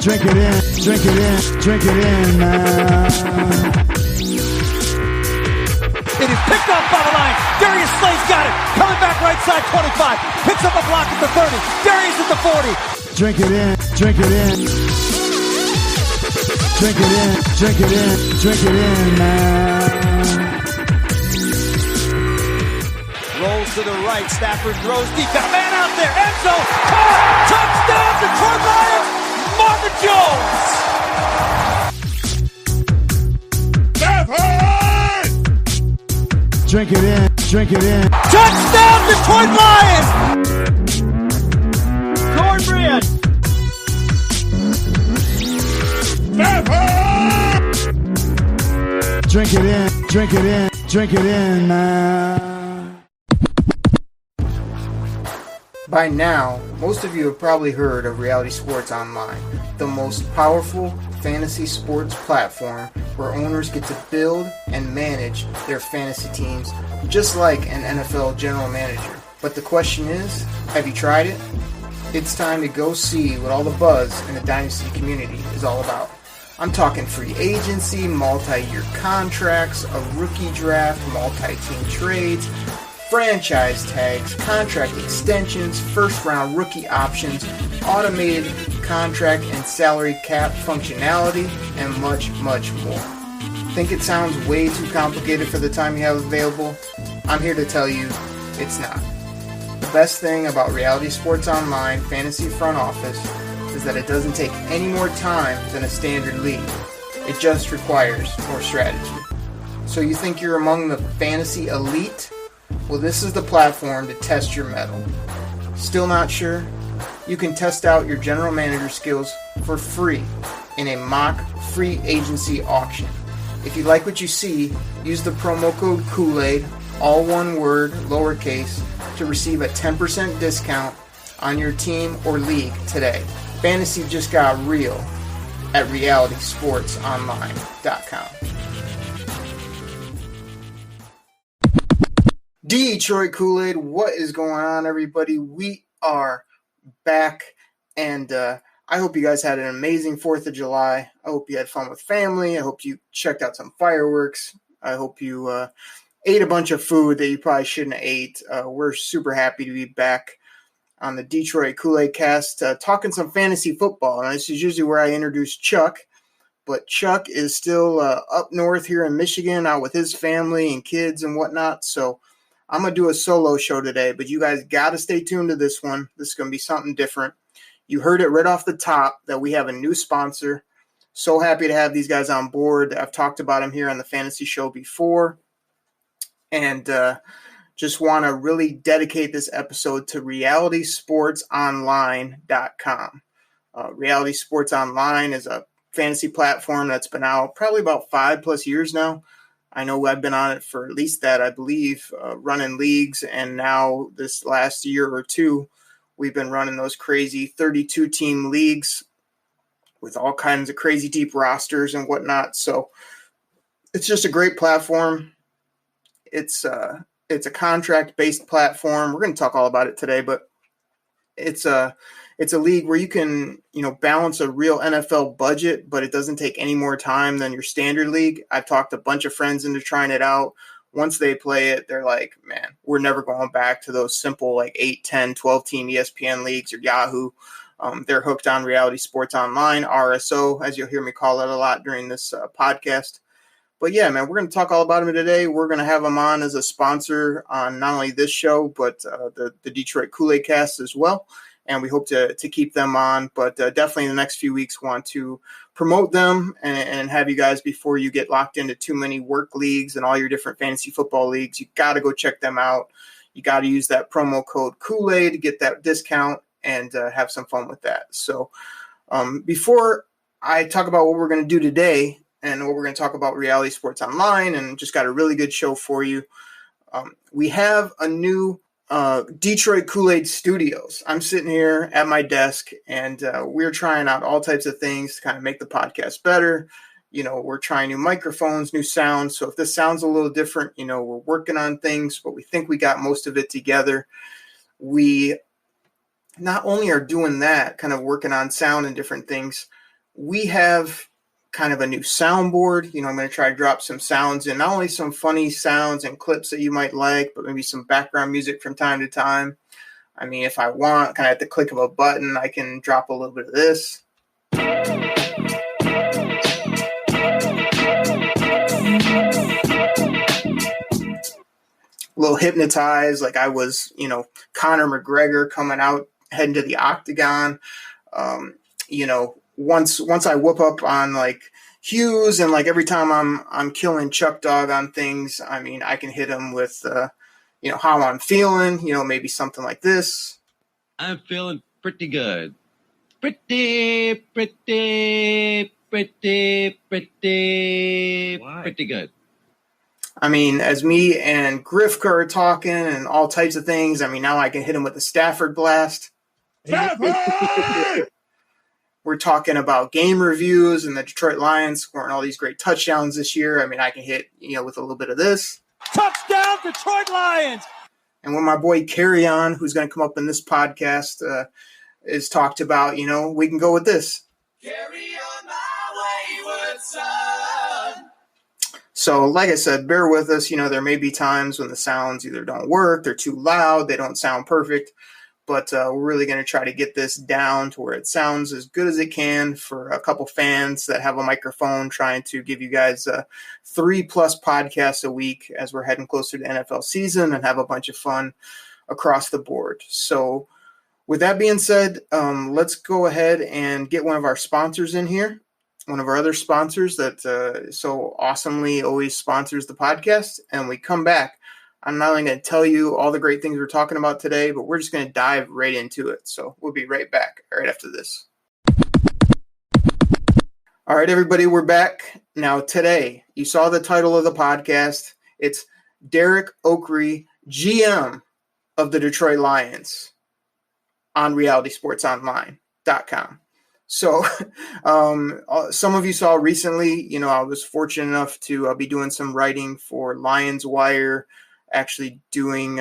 Drink it in, drink it in, drink it in, man. It is picked off by the line. Darius Slay's got it. Coming back right side, 25. Picks up a block at the 30. Darius at the 40. Drink it in, drink it in. Drink it in, drink it in, drink it in, man. Rolls to the right. Stafford throws deep. Got a man out there. End zone. Caught. Touchdown, Detroit Lions. Marvin Jones. Drink it in, drink it in. Touchdown, Detroit Lions. Cornbread. Drink it in, drink it in, drink it in, man. By now, most of you have probably heard of Reality Sports Online, the most powerful fantasy sports platform where owners get to build and manage their fantasy teams just like an NFL general manager. But the question is, have you tried it? It's time to go see what all the buzz in the Dynasty community is all about. I'm talking free agency, multi-year contracts, a rookie draft, multi-team trades, franchise tags, contract extensions, first-round rookie options, automated contract and salary cap functionality, and much, much more. Think it sounds way too complicated for the time you have available? I'm here to tell you it's not. The best thing about Reality Sports Online Fantasy Front Office is that it doesn't take any more time than a standard league. It just requires more strategy. So you think you're among the fantasy elite? Well, this is the platform to test your mettle. Still not sure? You can test out your general manager skills for free in a mock free agency auction. If you like what you see, use the promo code Koolaid, all one word, lowercase, to receive a 10% discount on your team or league today. Fantasy just got real at realitysportsonline.com. Detroit Koolaid, what is going on, everybody? We are back, and I hope you guys had an amazing 4th of July. I hope you had fun with family. I hope you checked out some fireworks. I hope you ate a bunch of food that you probably shouldn't have ate. We're super happy to be back on the Detroit Koolaid Cast, talking some fantasy football. And this is usually where I introduce Chuck, but Chuck is still up north here in Michigan, out with his family and kids and whatnot. So I'm going to do a solo show today, but you guys got to stay tuned to this one. This is going to be something different. You heard it right off the top that we have a new sponsor. So happy to have these guys on board. I've talked about them here on the fantasy show before. And just want to really dedicate this episode to realitysportsonline.com. Reality Sports Online is a fantasy platform that's been out probably about 5+ years now. I know I've been on it for at least that, I believe, running leagues. And now this last year or two, we've been running those crazy 32-team leagues with all kinds of crazy deep rosters and whatnot. So it's just a great platform. It's a contract-based platform. We're going to talk all about it today, but it's a league where you can, balance a real NFL budget, but it doesn't take any more time than your standard league. I've talked a bunch of friends into trying it out. Once they play it, they're like, man, we're never going back to those simple 8, 10, 12-team ESPN leagues or Yahoo. They're hooked on Reality Sports Online, RSO, as you'll hear me call it a lot during this podcast. But yeah, man, we're going to talk all about him today. We're going to have him on as a sponsor on not only this show, but the Detroit Koolaid Cast as well. And we hope to keep them on. But definitely in the next few weeks, want to promote them and have you guys, before you get locked into too many work leagues and all your different fantasy football leagues, you got to go check them out. You got to use that promo code Koolaid to get that discount and have some fun with that. So before I talk about what we're going to do today, and what we're going to talk about Reality Sports Online, and just got a really good show for you. We have a new Detroit Koolaid Studios. I'm sitting here at my desk, and we're trying out all types of things to kind of make the podcast better. We're trying new microphones, new sounds. So if this sounds a little different, we're working on things, but we think we got most of it together. We not only are doing that, kind of working on sound and different things, we have kind of a new soundboard. I'm going to try to drop some sounds in, not only some funny sounds and clips that you might like, but maybe some background music from time to time. I mean, if I want, kind of at the click of a button, I can drop a little bit of this. A little hypnotized, like I was, Conor McGregor coming out, heading to the octagon. Once I whoop up on like Hughes, and like every time I'm killing Chuck Dog on things, I mean, I can hit him with, how I'm feeling, maybe something like this. I'm feeling pretty good. Pretty good. I mean, as me and Grifka are talking and all types of things, I mean, now I can hit him with the Stafford blast. Stafford! We're talking about game reviews and the Detroit Lions scoring all these great touchdowns this year. I mean, I can hit, with a little bit of this. Touchdown, Detroit Lions! And when my boy Carry On, who's going to come up in this podcast, is talked about, we can go with this. Carry on my wayward son. So, like I said, bear with us. There may be times when the sounds either don't work, they're too loud, they don't sound perfect. But we're really going to try to get this down to where it sounds as good as it can for a couple fans that have a microphone, trying to give you guys 3+ podcasts a week as we're heading closer to NFL season and have a bunch of fun across the board. So with that being said, let's go ahead and get one of our sponsors in here. One of our other sponsors that so awesomely always sponsors the podcast. And we come back. I'm not only going to tell you all the great things we're talking about today, but we're just going to dive right into it. So we'll be right back right after this. All right, everybody, we're back. Now, today, you saw the title of the podcast. It's Derek Oakrey, GM of the Detroit Lions on realitysportsonline.com. So some of you saw recently, I was fortunate enough to be doing some writing for Lions Wire, actually doing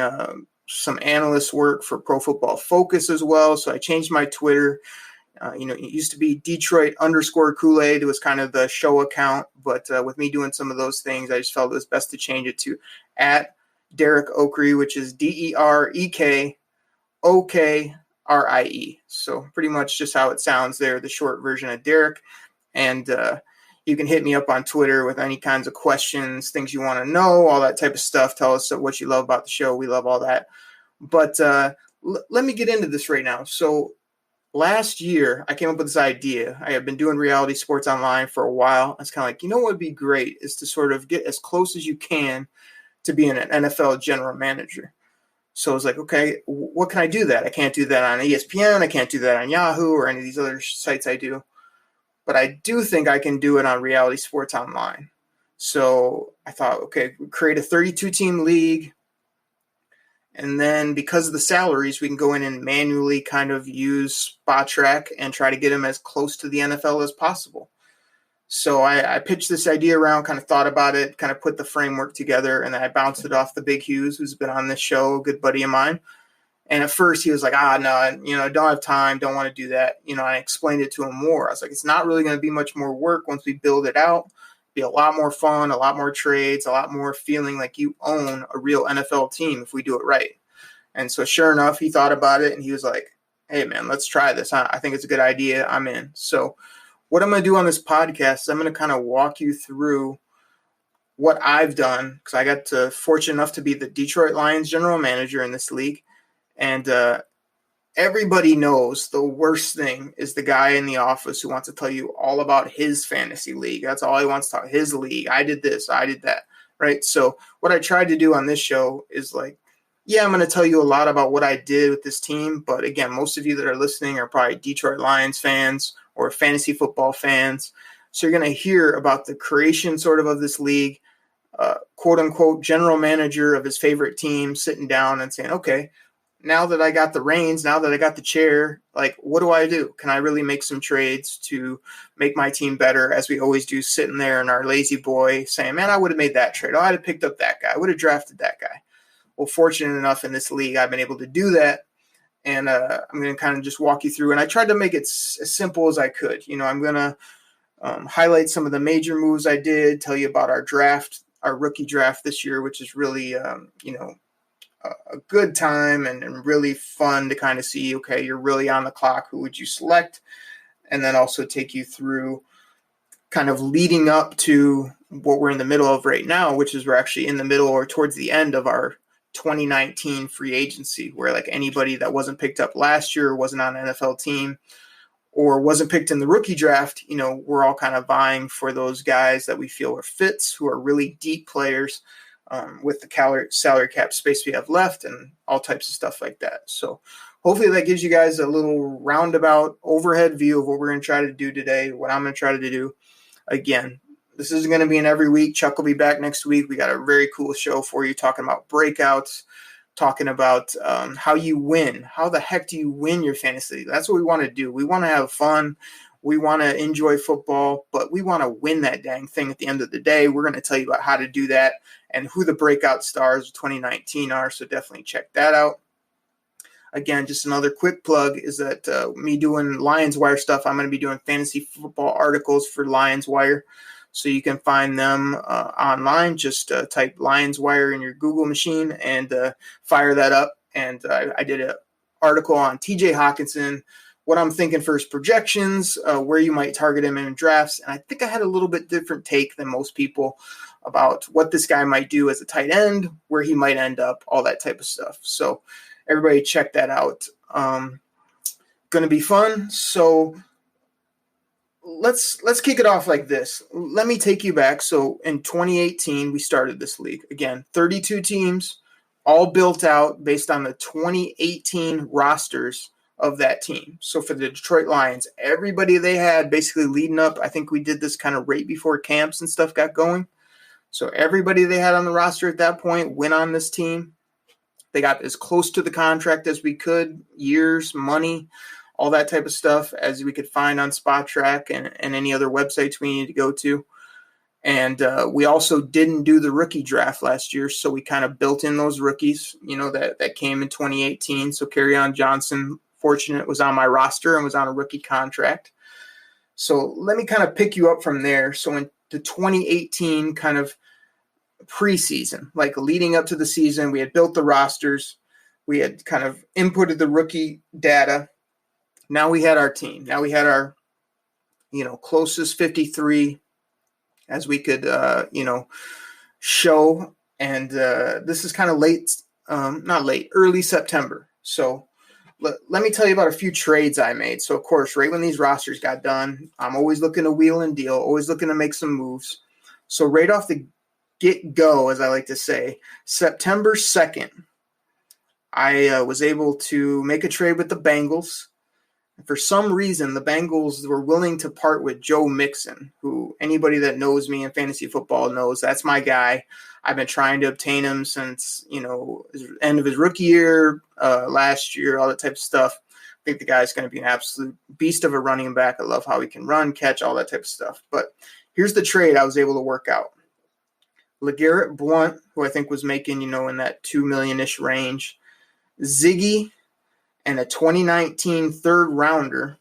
some analyst work for Pro Football Focus as well. So I changed my Twitter. It used to be Detroit _Koolaid. It was kind of the show account. But with me doing some of those things, I just felt it was best to change it to @Derek Oakrey, which is DEREKOKRIE. So pretty much just how it sounds there, the short version of Derek. And you can hit me up on Twitter with any kinds of questions, things you want to know, all that type of stuff. Tell us what you love about the show. We love all that. But let me get into this right now. So last year, I came up with this idea. I have been doing Reality Sports Online for a while. I was kind of like, what would be great is to sort of get as close as you can to being an NFL general manager. So I was like, okay, what can I do that? I can't do that on ESPN. I can't do that on Yahoo or any of these other sites I do. But I do think I can do it on Reality Sports Online. So I thought, okay, create a 32-team league. And then because of the salaries, we can go in and manually kind of use Spot Track and try to get them as close to the NFL as possible. So I pitched this idea around, kind of thought about it, kind of put the framework together, and then I bounced it off the Big Hughes, who's been on this show, a good buddy of mine. And at first he was like, no, don't have time, don't want to do that. I explained it to him more. I was like, it's not really going to be much more work once we build it out. It'll be a lot more fun, a lot more trades, a lot more feeling like you own a real NFL team if we do it right. And so sure enough, he thought about it and he was like, hey man, let's try this. I think it's a good idea. I'm in. So what I'm going to do on this podcast is I'm going to kind of walk you through what I've done, because I got fortunate enough to be the Detroit Lions general manager in this league. And everybody knows the worst thing is the guy in the office who wants to tell you all about his fantasy league. That's all he wants to talk, his league. I did this, I did that, right? So what I tried to do on this show is like, yeah, I'm going to tell you a lot about what I did with this team. But again, most of you that are listening are probably Detroit Lions fans or fantasy football fans. So you're going to hear about the creation sort of this league, quote unquote, general manager of his favorite team sitting down and saying, okay, now that I got the reins, now that I got the chair, like, what do I do? Can I really make some trades to make my team better, as we always do, sitting there in our lazy boy saying, man, I would have made that trade. Oh, I'd have picked up that guy. I would have drafted that guy. Well, fortunate enough in this league, I've been able to do that. and I'm going to kind of just walk you through. And I tried to make it as simple as I could. I'm going to highlight some of the major moves I did, tell you about our draft, our rookie draft this year, which is really, a good time and really fun to kind of see, okay, you're really on the clock. Who would you select? And then also take you through kind of leading up to what we're in the middle of right now, which is we're actually in the middle or towards the end of our 2019 free agency, where like anybody that wasn't picked up last year, wasn't on an NFL team, or wasn't picked in the rookie draft, we're all kind of vying for those guys that we feel are fits, who are really deep players with the salary cap space we have left and all types of stuff like that. So hopefully that gives you guys a little roundabout overhead view of what we're going to try to do today, what I'm going to try to do. Again, this isn't going to be an every week. Chuck will be back next week. We got a very cool show for you, talking about breakouts, talking about how you win. How the heck do you win your fantasy? That's what we want to do. We want to have fun. We want to enjoy football, but we want to win that dang thing at the end of the day. We're going to tell you about how to do that and who the breakout stars of 2019 are, so definitely check that out. Again, just another quick plug is that me doing Lions Wire stuff, I'm going to be doing fantasy football articles for Lions Wire. So you can find them online. Just type Lions Wire in your Google machine and fire that up. And I did an article on TJ Hawkinson, what I'm thinking for his projections, where you might target him in drafts. And I think I had a little bit different take than most people about what this guy might do as a tight end, where he might end up, all that type of stuff. So everybody check that out. Going to be fun. So let's kick it off like this. Let me take you back. So in 2018, we started this league. Again, 32 teams, all built out based on the 2018 rosters of that team. So for the Detroit Lions, everybody they had basically leading up, I think we did this kind of right before camps and stuff got going. So everybody they had on the roster at that point went on this team. They got as close to the contract as we could, years, money, all that type of stuff as we could find on Spot Track and any other websites we needed to go to. And we also didn't do the rookie draft last year, so we kind of built in those rookies, that came in 2018. So Kerryon Johnson, fortunate, was on my roster and was on a rookie contract. So let me kind of pick you up from there. So in the 2018 kind of preseason, like leading up to the season, we had built the rosters. We had kind of inputted the rookie data. Now we had our team. Now we had our, closest 53 as we could, show. And this is kind of early September. So let me tell you about a few trades I made. So, of course, right when these rosters got done, I'm always looking to wheel and deal, always looking to make some moves. So right off the get-go, as I like to say, September 2nd, I was able to make a trade with the Bengals. For some reason, the Bengals were willing to part with Joe Mixon, who anybody that knows me in fantasy football knows that's my guy. I've been trying to obtain him since, end of his rookie year, last year, all that type of stuff. I think the guy's going to be an absolute beast of a running back. I love how he can run, catch, all that type of stuff. But here's the trade I was able to work out. LeGarrette Blount, who I think was making, in that $2 million-ish range. Ziggy, and a 2019 third rounder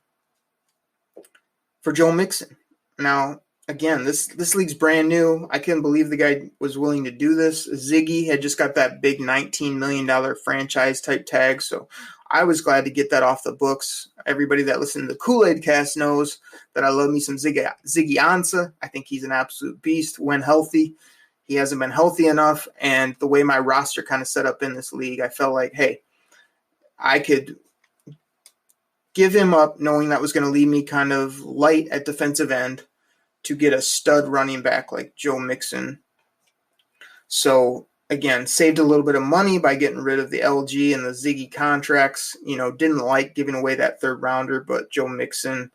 for Joe Mixon. Now, again, this league's brand new. I couldn't believe the guy was willing to do this. Ziggy had just got that big $19 million franchise type tag, so I was glad to get that off the books. Everybody that listened to the Koolaid Cast knows that I love me some Ziggy Ansah. I think he's an absolute beast when healthy. He hasn't been healthy enough, and the way my roster kind of set up in this league, I felt like, hey, I could give him up knowing that was going to leave me kind of light at defensive end to get a stud running back like Joe Mixon. So, again, saved a little bit of money by getting rid of the LG and the Ziggy contracts. Didn't like giving away that third rounder, but Joe Mixon,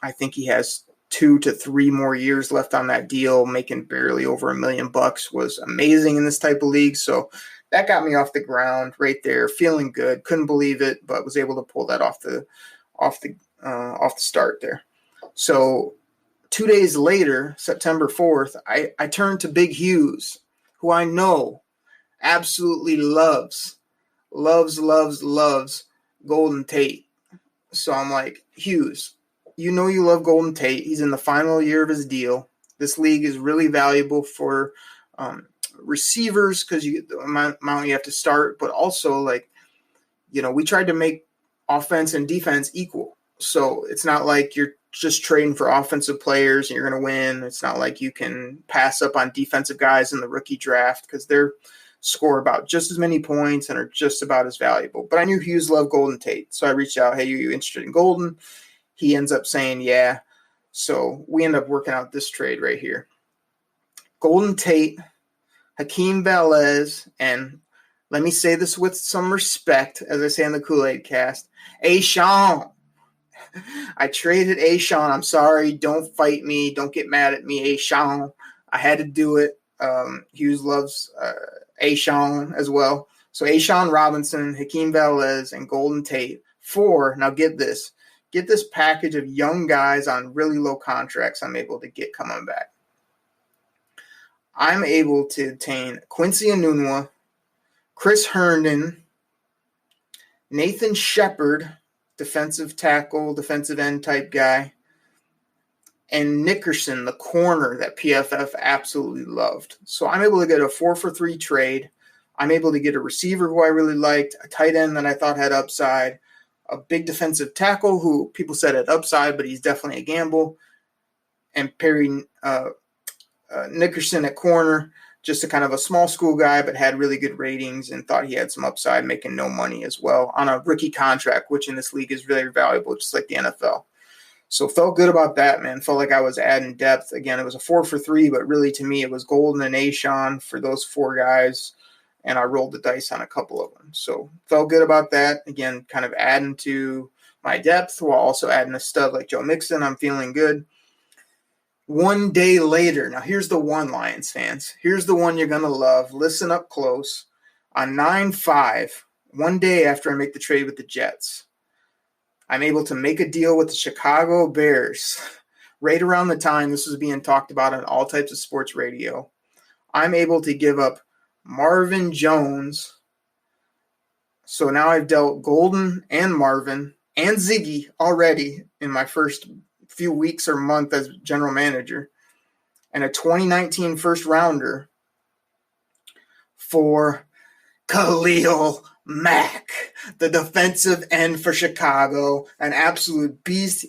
I think he has 2 to 3 more years left on that deal, making barely over $1 million, was amazing in this type of league. So that got me off the ground right there, feeling good. Couldn't believe it, but was able to pull that off the start there. So 2 days later, September 4th, I turned to Big Hughes, who I know absolutely loves Golden Tate. So I'm like, Hughes, you know you love Golden Tate. He's in the final year of his deal. This league is really valuable for receivers because you get the amount you have to start, but also like, we tried to make offense and defense equal. So it's not like you're just trading for offensive players and you're going to win. It's not like you can pass up on defensive guys in the rookie draft because they're score about just as many points and are just about as valuable. But I knew Hughes loved Golden Tate. So I reached out, hey, are you interested in Golden? He ends up saying, yeah. So we end up working out this trade right here. Golden Tate, Hakeem Valles, and let me say this with some respect, as I say on the Koolaid Cast, Sean. I traded Sean. I'm sorry. Don't fight me. Don't get mad at me, Sean. I had to do it. Hughes loves Sean as well. So Sean Robinson, Hakeem Valles, and Golden Tate for, now get this package of young guys on really low contracts I'm able to get coming back. I'm able to obtain Quincy Enunwa, Chris Herndon, Nathan Shepard, defensive tackle, defensive end type guy, and Nickerson, the corner that PFF absolutely loved. So I'm able to get a 4-for-3 trade. I'm able to get a receiver who I really liked, a tight end that I thought had upside, a big defensive tackle who people said had upside, but he's definitely a gamble, and Perry Nickerson at corner, just a kind of a small school guy, but had really good ratings and thought he had some upside, making no money as well on a rookie contract, which in this league is really valuable, just like the NFL. So felt good about that, man. Felt like I was adding depth. Again, it was a 4-for-3, but really to me it was Golden and Sean for those four guys, and I rolled the dice on a couple of them. So felt good about that. Again, kind of adding to my depth while also adding a stud like Joe Mixon. I'm feeling good. One day later, now here's the one, Lions fans. Here's the one you're going to love. Listen up close. On 9/5, one day after I make the trade with the Jets, I'm able to make a deal with the Chicago Bears. Right around the time this was being talked about on all types of sports radio, I'm able to give up Marvin Jones. So now I've dealt Golden and Marvin and Ziggy already in my first few weeks or month as general manager, and a 2019 first rounder for Khalil Mack, the defensive end for Chicago, an absolute beast.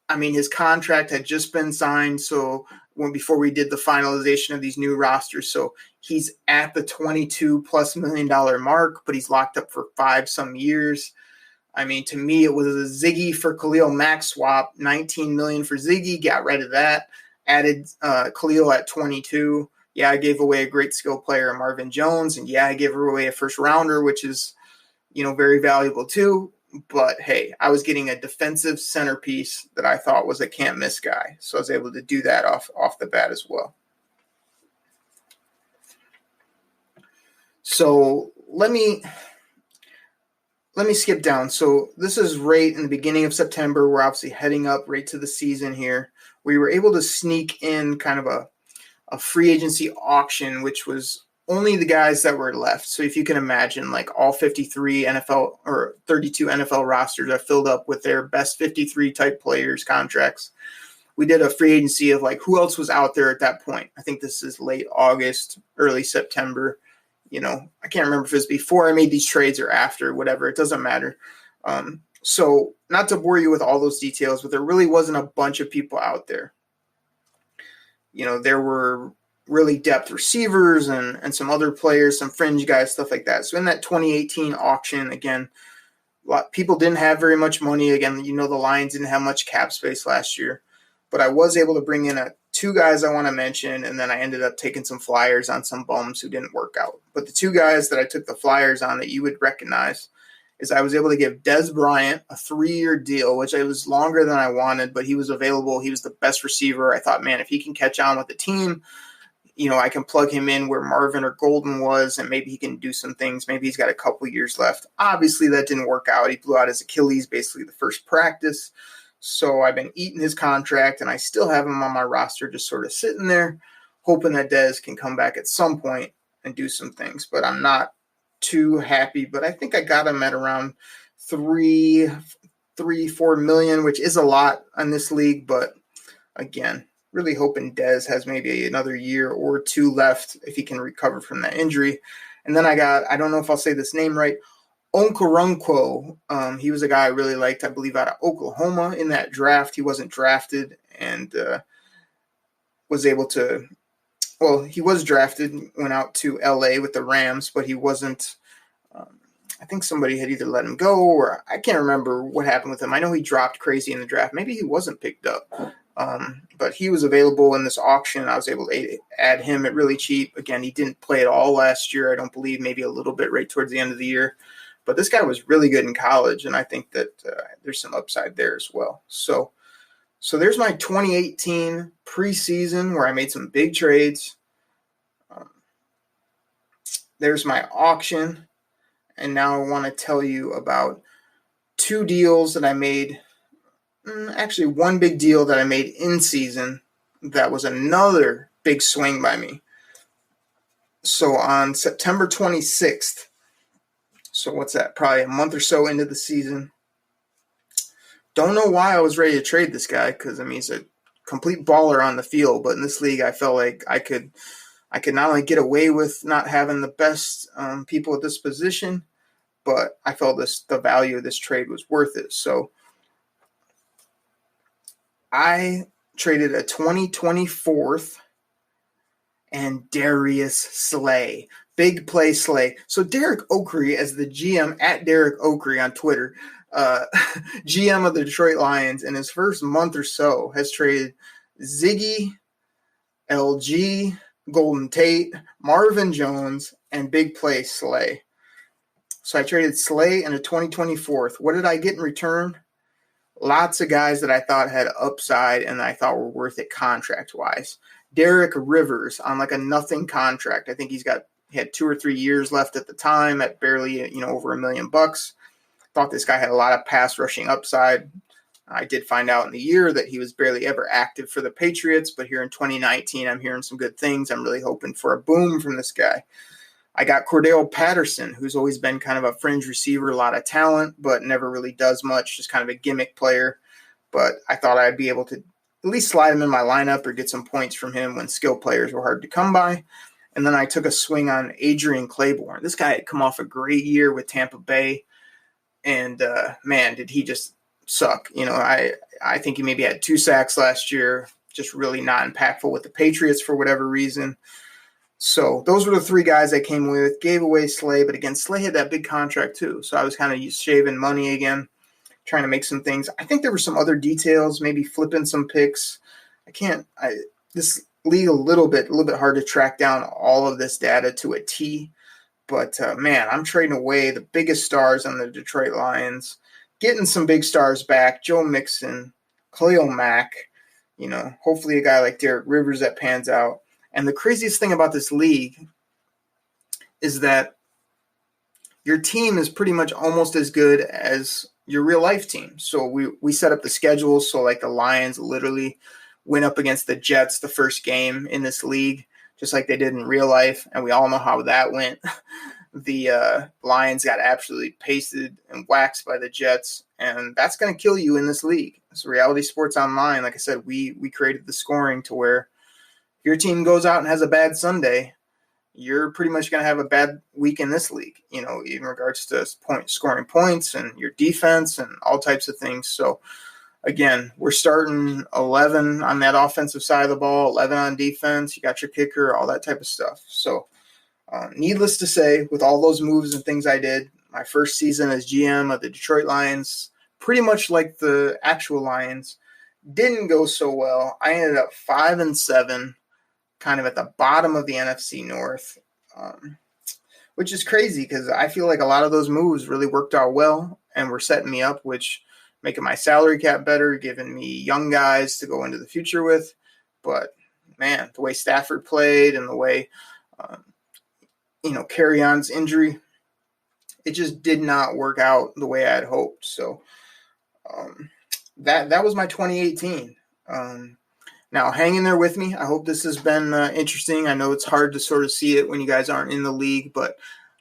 I mean, his contract had just been signed, so before we did the finalization of these new rosters, so he's at the $22+ million mark, but he's locked up for 5 some years. I mean, to me, it was a Ziggy for Khalil Mack swap, $19 million for Ziggy, got rid of that, added Khalil at 22. Yeah, I gave away a great skill player, Marvin Jones, and yeah, I gave away a first rounder, which is, very valuable too. But hey, I was getting a defensive centerpiece that I thought was a can't miss guy, so I was able to do that off the bat as well. So let me skip down. So this is right in the beginning of September. We're obviously heading up right to the season here. We were able to sneak in kind of a free agency auction, which was only the guys that were left. So if you can imagine, like all 53 NFL or 32 NFL rosters are filled up with their best 53 type players contracts. We did a free agency of like who else was out there at that point. I think this is late August, early September. I can't remember if it's before I made these trades or after, whatever. It doesn't matter. So not to bore you with all those details, but there really wasn't a bunch of people out there. There were really depth receivers and some other players, some fringe guys, stuff like that. So in that 2018 auction, again, people didn't have very much money. Again, the Lions didn't have much cap space last year. But I was able to bring in two guys I want to mention, and then I ended up taking some flyers on some bums who didn't work out. But the two guys that I took the flyers on that you would recognize is I was able to give Dez Bryant a 3-year deal, which was longer than I wanted, but he was available. He was the best receiver. I thought, man, if he can catch on with the team, I can plug him in where Marvin or Golden was, and maybe he can do some things. Maybe he's got a couple years left. Obviously, that didn't work out. He blew out his Achilles basically the first practice. So I've been eating his contract, and I still have him on my roster just sort of sitting there, hoping that Dez can come back at some point and do some things. But I'm not too happy. But I think I got him at around 4 million, which is a lot on this league. But again, really hoping Dez has maybe another year or two left if he can recover from that injury. And then I don't know if I'll say this name right, Okoronkwo. He was a guy I really liked, I believe, out of Oklahoma in that draft. He wasn't drafted and was able to, well, he was drafted, went out to LA with the Rams, but he wasn't, I think somebody had either let him go or I can't remember what happened with him. I know he dropped crazy in the draft. Maybe he wasn't picked up. But he was available in this auction. I was able to add him at really cheap. Again, he didn't play at all last year. I don't believe, maybe a little bit right towards the end of the year. But this guy was really good in college, and I think that there's some upside there as well. So there's my 2018 preseason where I made some big trades. There's my auction. And now I want to tell you about two deals that I made. Actually, one big deal that I made in season that was another big swing by me. So on September 26th, so what's that, probably a month or so into the season, don't know why I was ready to trade this guy because, I mean, he's a complete baller on the field, but in this league I felt like I could not only get away with not having the best people at this position, but I felt the value of this trade was worth it. So I traded a 2024 and Darius Slay. Big play Slay. So Derek Oakrey, as the GM at Derek Oakrey on Twitter, GM of the Detroit Lions, in his first month or so has traded Ziggy, LG, Golden Tate, Marvin Jones, and big play Slay. So I traded Slay and a 2024. What did I get in return? Lots of guys that I thought had upside and I thought were worth it contract-wise. Derek Rivers on like a nothing contract. I think he had 2 or 3 years left at the time at barely, over $1 million. Thought this guy had a lot of pass rushing upside. I did find out in the year that he was barely ever active for the Patriots, but here in 2019, I'm hearing some good things. I'm really hoping for a boom from this guy. I got Cordell Patterson, who's always been kind of a fringe receiver, a lot of talent, but never really does much, just kind of a gimmick player. But I thought I'd be able to at least slide him in my lineup or get some points from him when skill players were hard to come by. And then I took a swing on Adrian Claiborne. This guy had come off a great year with Tampa Bay, and man, did he just suck. I think he maybe had 2 sacks last year, just really not impactful with the Patriots for whatever reason. So those were the 3 guys I came with. Gave away Slay, but again, Slay had that big contract too. So I was kind of shaving money again, trying to make some things. I think there were some other details, maybe flipping some picks. This league a little bit hard to track down all of this data to a T. But man, I'm trading away the biggest stars on the Detroit Lions, getting some big stars back. Joe Mixon, Khalil Mack, hopefully a guy like Derek Rivers that pans out. And the craziest thing about this league is that your team is pretty much almost as good as your real life team. So we set up the schedule. So like the Lions literally went up against the Jets the first game in this league, just like they did in real life. And we all know how that went. The Lions got absolutely pasted and waxed by the Jets. And that's going to kill you in this league. So Reality Sports Online, like I said, we created the scoring to where your team goes out and has a bad Sunday, you're pretty much going to have a bad week in this league, in regards to scoring points and your defense and all types of things. So, again, we're starting 11 on that offensive side of the ball, 11 on defense. You got your kicker, all that type of stuff. So, needless to say, with all those moves and things I did, my first season as GM of the Detroit Lions, pretty much like the actual Lions, didn't go so well. I ended up 5-7. Kind of at the bottom of the NFC North, which is crazy because I feel like a lot of those moves really worked out well and were setting me up, which making my salary cap better, giving me young guys to go into the future with. But, man, the way Stafford played and the way, Carry-On's injury, it just did not work out the way I had hoped. So that was my 2018. Now, hang in there with me. I hope this has been interesting. I know it's hard to sort of see it when you guys aren't in the league, but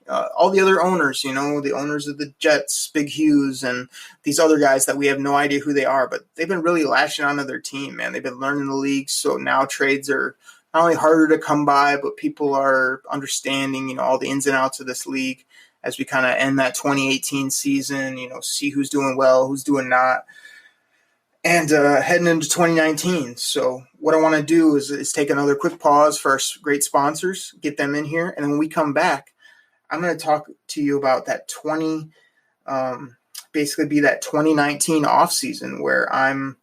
all the other owners, the owners of the Jets, Big Hughes, and these other guys that we have no idea who they are, but they've been really lashing onto their team, man. They've been learning the league, so now trades are not only harder to come by, but people are understanding, all the ins and outs of this league as we kind of end that 2018 season, see who's doing well, who's doing not, and heading into 2019. So what I want to do is take another quick pause for our great sponsors, get them in here, and then when we come back, I'm going to talk to you about that basically be that 2019 off season where I'm,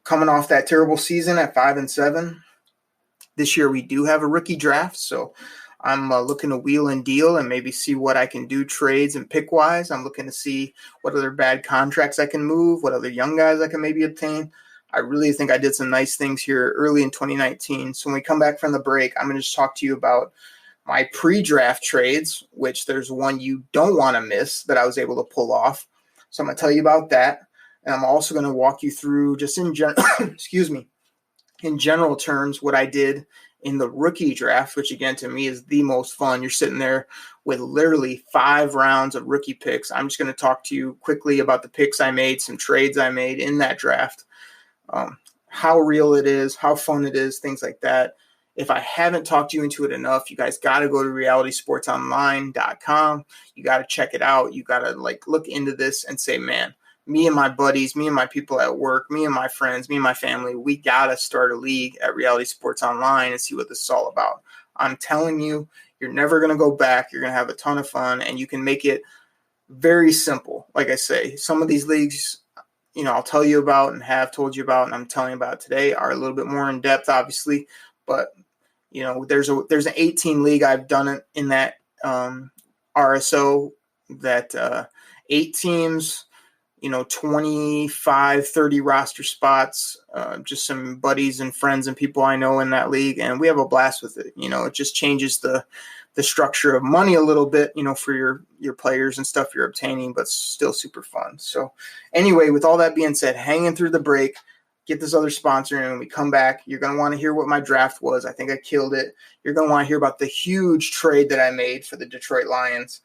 coming off that terrible season at 5-7. This year we do have a rookie draft, so I'm looking to wheel and deal and maybe see what I can do trades and pick wise. I'm looking to see what other bad contracts I can move, what other young guys I can maybe obtain. I really think I did some nice things here early in 2019. So when we come back from the break, I'm going to just talk to you about my pre-draft trades, which there's one you don't want to miss that I was able to pull off. So I'm going to tell you about that. And I'm also going to walk you through just in general terms what I did in the rookie draft, which again to me is the most fun. You're sitting there with literally 5 rounds of rookie picks. I'm just going to talk to you quickly about the picks I made, some trades I made in that draft, how real it is, how fun it is, things like that. If I haven't talked you into it enough, you guys got to go to realitysportsonline.com. You got to check it out. You got to look into this and say, man, me and my buddies, me and my people at work, me and my friends, me and my family, we got to start a league at Reality Sports Online and see what this is all about. I'm telling you, you're never going to go back. You're going to have a ton of fun, and you can make it very simple. Like I say, some of these leagues, I'll tell you about and have told you about, and I'm telling you about today are a little bit more in depth, obviously. But, there's an 18 league I've done it in that RSO that 8 teams, 25, 30 roster spots, just some buddies and friends and people I know in that league. And we have a blast with it. It just changes the structure of money a little bit, for your players and stuff you're obtaining, but still super fun. So anyway, with all that being said, hanging through the break, get this other sponsor, and when we come back, you're going to want to hear what my draft was. I think I killed it. You're going to want to hear about the huge trade that I made for the Detroit Lions.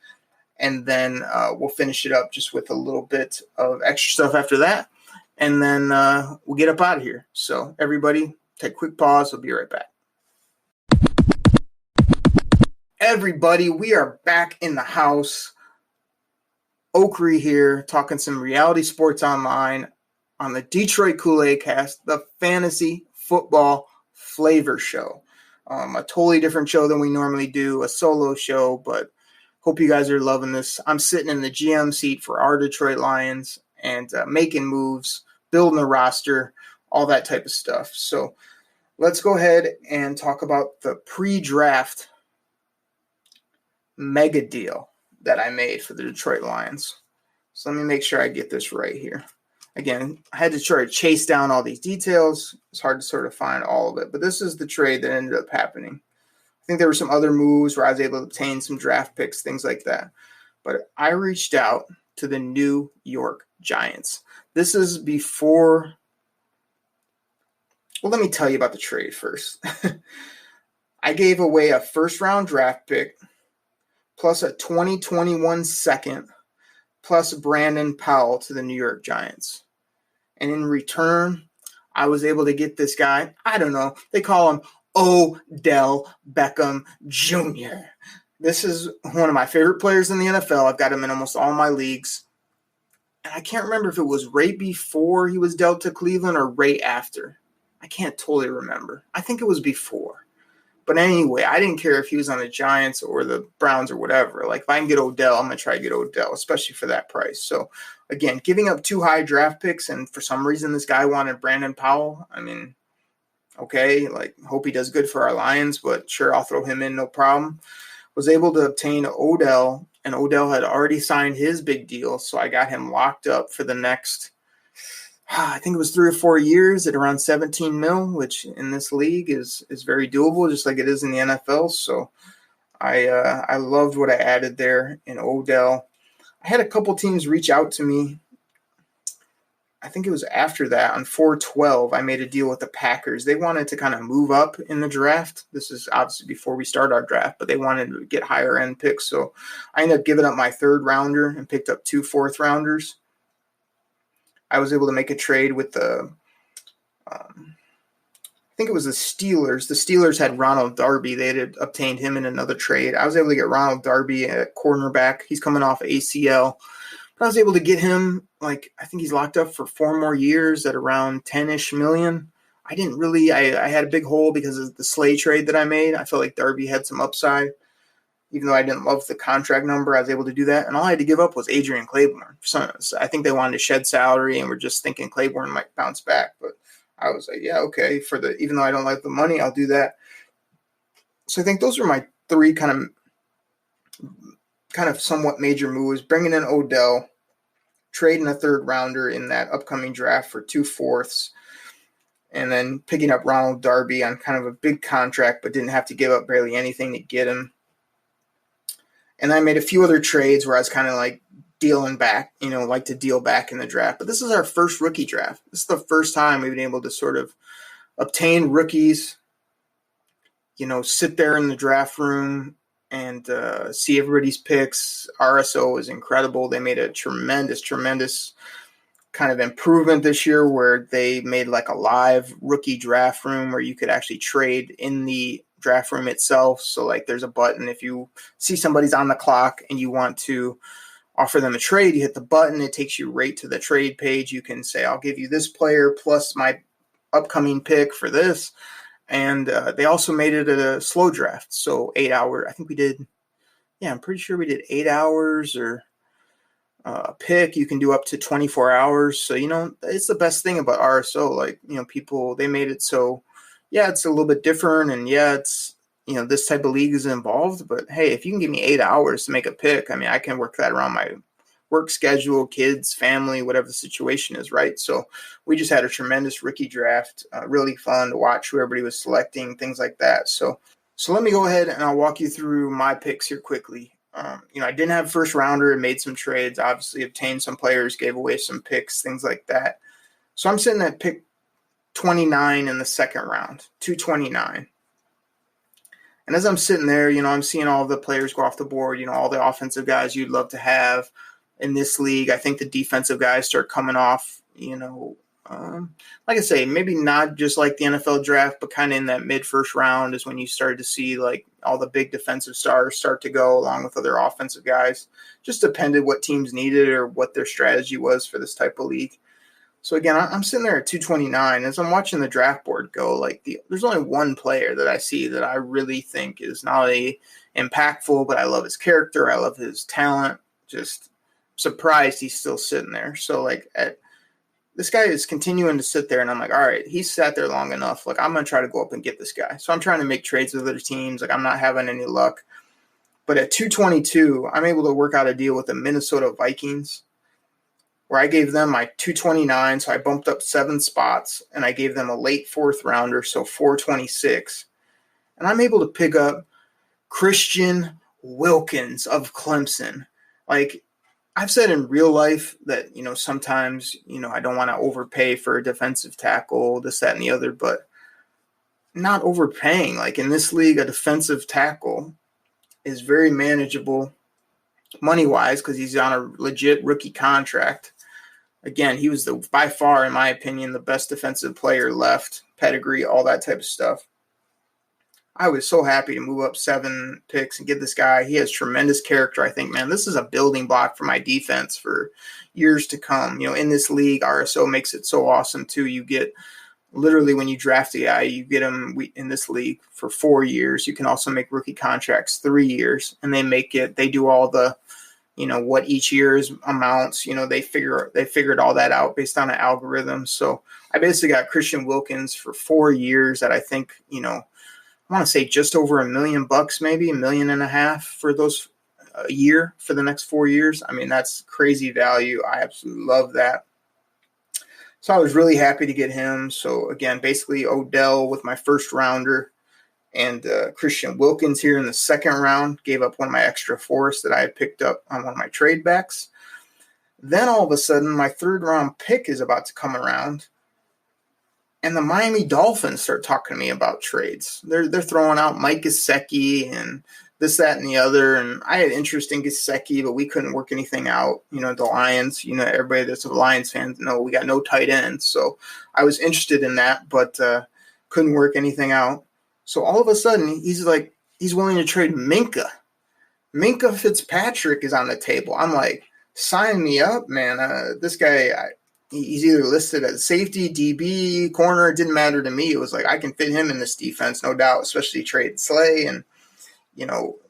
And then we'll finish it up just with a little bit of extra stuff after that. And then we'll get up out of here. So everybody, take a quick pause. We'll be right back. Everybody, we are back in the house. Oakrey here, talking some Reality Sports Online on the Detroit Koolaid Cast, the fantasy football flavor show. A totally different show than we normally do, a solo show, but hope you guys are loving this. I'm sitting in the GM seat for our Detroit Lions and making moves, building a roster, all that type of stuff. So let's go ahead and talk about the pre-draft mega deal that I made for the Detroit Lions. So let me make sure I get this right here. Again, I had to try to chase down all these details. It's hard to sort of find all of it, but this is the trade that ended up happening. I think there were some other moves where I was able to obtain some draft picks, things like that. But I reached out to the New York Giants. This is before. Well, let me tell you about the trade first. I gave away a first-round draft pick plus a 2021 second plus Brandon Powell to the New York Giants. And in return, I was able to get this guy. I don't know. They call him Odell Beckham Jr. This is one of my favorite players in the NFL. I've got him in almost all my leagues. And I can't remember if it was right before he was dealt to Cleveland or right after. I can't totally remember. I think it was before. But anyway, I didn't care if he was on the Giants or the Browns or whatever. Like, if I can get Odell, I'm going to try to get Odell, especially for that price. So, again, giving up 2 high draft picks, and for some reason this guy wanted Brandon Powell. I mean, okay, hope he does good for our Lions, but sure, I'll throw him in, no problem. Was able to obtain Odell, and Odell had already signed his big deal, so I got him locked up for the next, I think it was 3 or 4 years at around 17 mil, which in this league is very doable, just like it is in the NFL. So I loved what I added there in Odell. I had a couple teams reach out to me. I think it was after that on 4/12, I made a deal with the Packers. They wanted to kind of move up in the draft. This is obviously before we start our draft, but they wanted to get higher end picks. So I ended up giving up my 3rd rounder and picked up 2 4th rounders. I was able to make a trade with the, I think it was the Steelers. The Steelers had Ronald Darby. They had obtained him in another trade. I was able to get Ronald Darby at cornerback. He's coming off ACL. But I was able to get him, like, I think he's locked up for 4 more years at around 10-ish million. I didn't really, I had a big hole because of the Slay trade that I made. I felt like Darby had some upside. Even though I didn't love the contract number, I was able to do that. And all I had to give up was Adrian Claiborne. So I think they wanted to shed salary and were just thinking Claiborne might bounce back. But I was like, yeah, okay. Even though I don't like the money, I'll do that. So I think those are my 3 kind of somewhat major moves: bringing in Odell, trading a 3rd rounder in that upcoming draft for 2 4ths, and then picking up Ronald Darby on kind of a big contract, but didn't have to give up barely anything to get him. And I made a few other trades where I was kind of like dealing back, like to deal back in the draft. But this is our first rookie draft. This is the first time we've been able to sort of obtain rookies, sit there in the draft room and see everybody's picks. RSO is incredible. They made a tremendous kind of improvement this year where they made like a live rookie draft room where you could actually trade in the draft room itself. So like there's a button. If you see somebody's on the clock and you want to offer them a trade, you hit the button. It takes you right to the trade page. You can say, I'll give you this player plus my upcoming pick for this. And they also made it a slow draft. So 8 hours. I think we did. Yeah, I'm pretty sure we did 8 hours or a pick. You can do up to 24 hours. So, it's the best thing about RSO. Like, people, they made it so, yeah, it's a little bit different. And yeah, it's, this type of league is involved. But hey, if you can give me 8 hours to make a pick, I mean, I can work that around my work schedule, kids, family, whatever the situation is, right? So we just had a tremendous rookie draft, really fun to watch who everybody was selecting, things like that. So let me go ahead and I'll walk you through my picks here quickly. I didn't have first rounder and made some trades, obviously obtained some players, gave away some picks, things like that. So I'm sitting at pick 29 in the 2nd round, 229. And as I'm sitting there, I'm seeing all the players go off the board, all the offensive guys you'd love to have in this league. I think the defensive guys start coming off, like I say, maybe not just like the NFL draft, but kind of in that mid-first round is when you started to see like all the big defensive stars start to go along with other offensive guys. Just depended what teams needed or what their strategy was for this type of league. So again, I'm sitting there at 229 as I'm watching the draft board go. Like there's only one player that I see that I really think is not only impactful, but I love his character, I love his talent. Just surprised he's still sitting there. So like this guy is continuing to sit there, and I'm like, all right, he's sat there long enough. Like I'm gonna try to go up and get this guy. So I'm trying to make trades with other teams. Like I'm not having any luck. But at 222, I'm able to work out a deal with the Minnesota Vikings, where I gave them my 229, so I bumped up 7 spots, and I gave them a late 4th rounder, so 426. And I'm able to pick up Christian Wilkins of Clemson. Like, I've said in real life that, sometimes, I don't want to overpay for a defensive tackle, this, that, and the other, but not overpaying. Like in this league, a defensive tackle is very manageable money-wise because he's on a legit rookie contract. Again, he was by far, in my opinion, the best defensive player left, pedigree, all that type of stuff. I was so happy to move up 7 picks and get this guy. He has tremendous character. I think, man, this is a building block for my defense for years to come. In this league, RSO makes it so awesome too. You get literally when you draft a guy, you get him in this league for 4 years. You can also make rookie contracts 3 years, and they do all the, what each year's amounts. They figured all that out based on an algorithm. So I basically got Christian Wilkins for 4 years at I think, I want to say just over $1 million, maybe $1.5 million for those a year for the next 4 years. I mean, that's crazy value. I absolutely love that. So I was really happy to get him. So again, basically Odell with my first rounder and Christian Wilkins here in the 2nd round. Gave up one of my extra 4ths that I had picked up on one of my trade backs. Then all of a sudden, my 3rd round pick is about to come around, and the Miami Dolphins start talking to me about trades. They're throwing out Mike Gesicki and this, that, and the other. And I had interest in Gesicki, but we couldn't work anything out. The Lions, everybody that's a Lions fan, we got no tight ends. So I was interested in that, but couldn't work anything out. So all of a sudden, he's willing to trade Minkah. Minkah Fitzpatrick is on the table. I'm like, sign me up, man. This guy, he's either listed as safety, DB, corner. It didn't matter to me. It was like, I can fit him in this defense, no doubt, especially trade Slay and,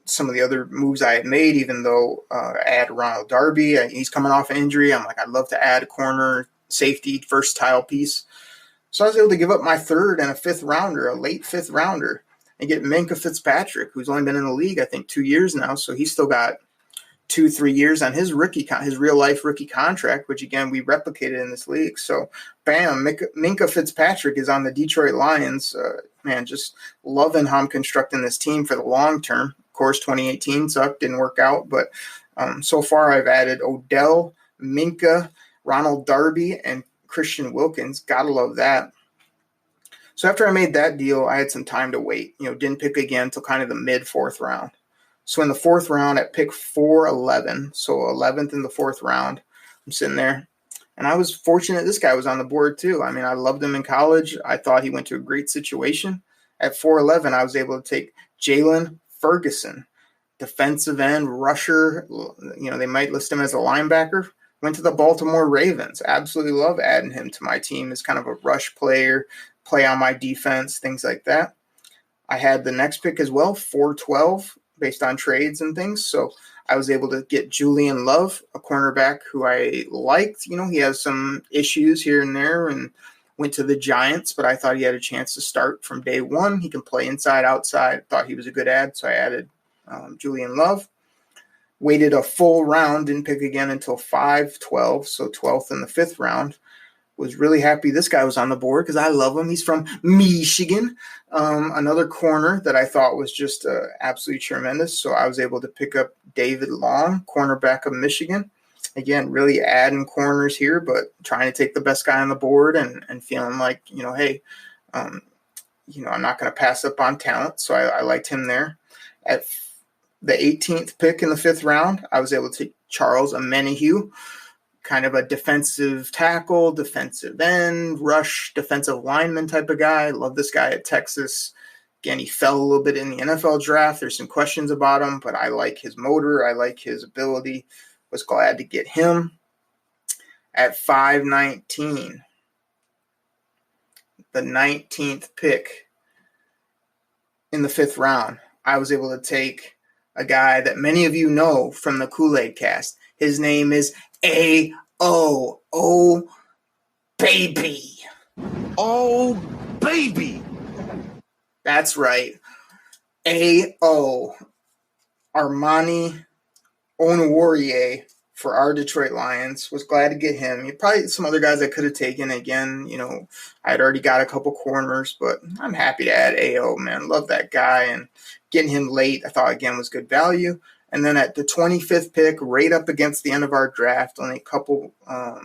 some of the other moves I had made, even though I add Ronald Darby. He's coming off an injury. I'm like, I'd love to add a corner, safety, versatile piece. So I was able to give up my 3rd and a 5th rounder, a late 5th rounder, and get Minkah Fitzpatrick, who's only been in the league, I think, 2 years now. So he's still got 2-3 years on his his real life rookie contract, which again we replicated in this league. So, bam, Minkah Fitzpatrick is on the Detroit Lions. Man, just loving how I'm constructing this team for the long term. Of course, 2018 sucked, didn't work out, but so far I've added Odell, Minkah, Ronald Darby, and Christian Wilkins. Gotta love that. So after I made that deal, I had some time to wait. Didn't pick again until kind of the mid 4th round. So in the 4th round at pick 411, so 11th in the 4th round, I'm sitting there. And I was fortunate this guy was on the board too. I mean, I loved him in college. I thought he went to a great situation. At 411, I was able to take Jalen Ferguson, defensive end, rusher. They might list him as a linebacker. Went to the Baltimore Ravens. Absolutely love adding him to my team as kind of a rush player, play on my defense, things like that. I had the next pick as well, 412. Based on trades and things. So I was able to get Julian Love, a cornerback who I liked. He has some issues here and there and went to the Giants, but I thought he had a chance to start from day one. He can play inside, outside. Thought he was a good add, so I added Julian Love. Waited a full round, didn't pick again until 5-12, so 12th in the 5th round. Was really happy this guy was on the board because I love him. He's from Michigan. Another corner that I thought was just absolutely tremendous. So I was able to pick up David Long, cornerback of Michigan. Again, really adding corners here, but trying to take the best guy on the board and feeling like, hey, I'm not going to pass up on talent. So I liked him there. At the 18th pick in the 5th round, I was able to take Charles Omenihu, kind of a defensive tackle, defensive end, rush, defensive lineman type of guy. Love this guy at Texas. Again, he fell a little bit in the NFL draft. There's some questions about him, but I like his motor. I like his ability. Was glad to get him. At 519, the 19th pick in the 5th round, I was able to take a guy that many of you know from the Koolaid Cast. His name is A.O. Oh, baby. Oh, baby. That's right. A.O. Armani Onuorie for our Detroit Lions. Was glad to get him. Probably some other guys I could have taken. Again, I had already got a couple corners, but I'm happy to add A.O., man. Love that guy. And getting him late, I thought, again, was good value. And then at the 25th pick, right up against the end of our draft, only a couple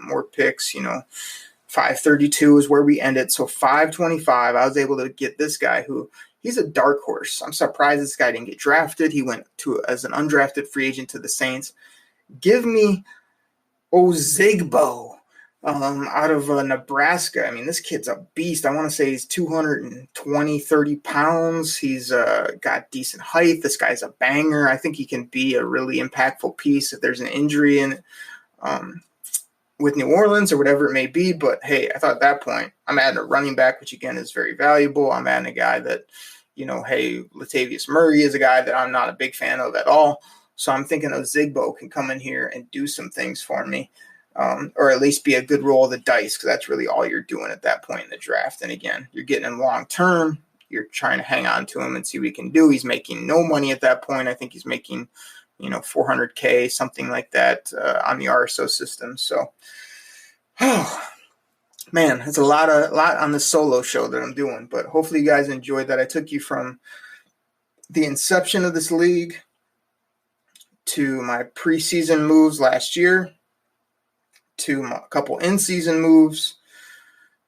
more picks, 532 is where we ended. So 525, I was able to get this guy who he's a dark horse. I'm surprised this guy didn't get drafted. He went as an undrafted free agent to the Saints. Give me Ozigbo out of Nebraska. I mean, this kid's a beast. I want to say he's 220, 30 pounds. He's got decent height. This guy's a banger. I think he can be a really impactful piece if there's an injury in with New Orleans or whatever it may be. But, hey, I thought at that point I'm adding a running back, which, again, is very valuable. I'm adding a guy that, hey, Latavius Murray is a guy that I'm not a big fan of at all. So I'm thinking Ozigbo can come in here and do some things for me. Or at least be a good roll of the dice, because that's really all you're doing at that point in the draft. And again, you're getting him long term. You're trying to hang on to him and see what he can do. He's making no money at that point. I think he's making, $400K, something like that on the RSO system. So, man, it's a lot on the solo show that I'm doing. But hopefully you guys enjoyed that. I took you from the inception of this league to my preseason moves last year, to a couple in-season moves,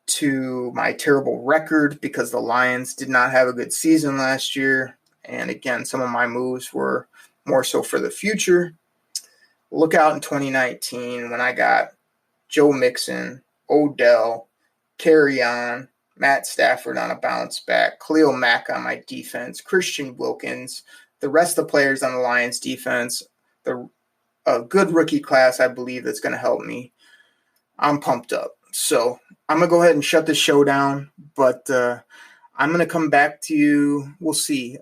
to my terrible record because the Lions did not have a good season last year. And again, some of my moves were more so for the future. Look out in 2019 when I got Joe Mixon, Odell, Carry-On, Matt Stafford on a bounce back, Khalil Mack on my defense, Christian Wilkins, the rest of the players on the Lions defense, a good rookie class, I believe, that's going to help me. I'm pumped up. So I'm going to go ahead and shut this show down, but I'm going to come back to you. We'll see.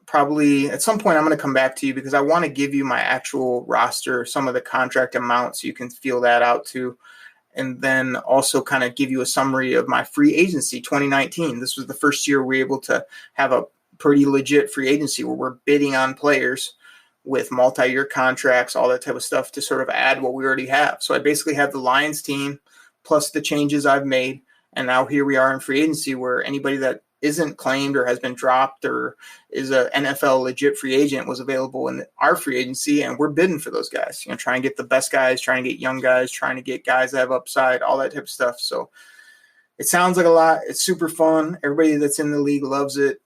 Probably at some point I'm going to come back to you because I want to give you my actual roster, some of the contract amounts so you can feel that out too. And then also kind of give you a summary of my free agency 2019. This was the first year we were able to have a pretty legit free agency where we're bidding on players with multi-year contracts, all that type of stuff to sort of add what we already have. So I basically have the Lions team plus the changes I've made. And now here we are in free agency where anybody that isn't claimed or has been dropped or is a NFL legit free agent was available in our free agency. And we're bidding for those guys, trying to get the best guys, trying to get young guys, trying to get guys that have upside, all that type of stuff. So it sounds like a lot. It's super fun. Everybody that's in the league loves it.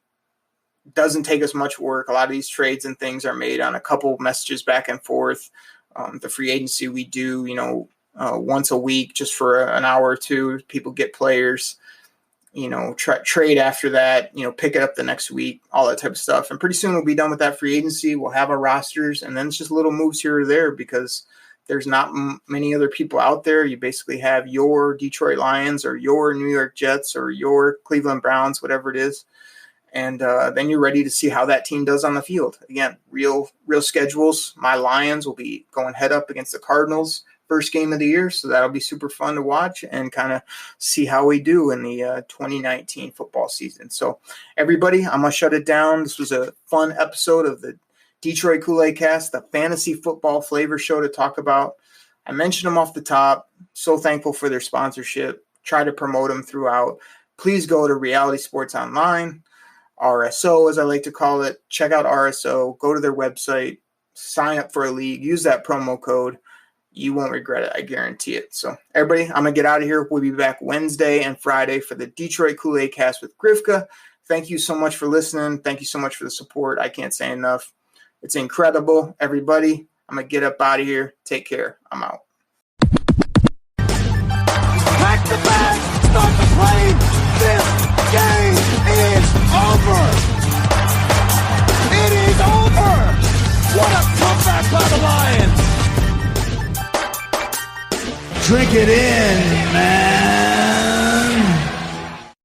Doesn't take us much work. A lot of these trades and things are made on a couple messages back and forth. The free agency we do, once a week just for an hour or two. People get players, trade after that, pick it up the next week, all that type of stuff. And pretty soon we'll be done with that free agency. We'll have our rosters, and then it's just little moves here or there because there's not many other people out there. You basically have your Detroit Lions or your New York Jets or your Cleveland Browns, whatever it is. And then you're ready to see how that team does on the field. Again, real schedules. My Lions will be going head up against the Cardinals first game of the year, so that'll be super fun to watch and kind of see how we do in the 2019 football season. So everybody, I'm going to shut it down. This was a fun episode of the Detroit Koolaid Cast, the fantasy football flavor show to talk about. I mentioned them off the top. So thankful for their sponsorship. Try to promote them throughout. Please go to Reality Sports Online, RSO, as I like to call it. Check out RSO. Go to their website. Sign up for a league. Use that promo code. You won't regret it. I guarantee it. So, everybody, I'm going to get out of here. We'll be back Wednesday and Friday for the Detroit Koolaid Cast with Grifka. Thank you so much for listening. Thank you so much for the support. I can't say enough. It's incredible. Everybody, I'm going to get up out of here. Take care. I'm out. Pack the bag. Start the plane. This game is over. It is over. What a comeback by the Lions. Drink it in, man.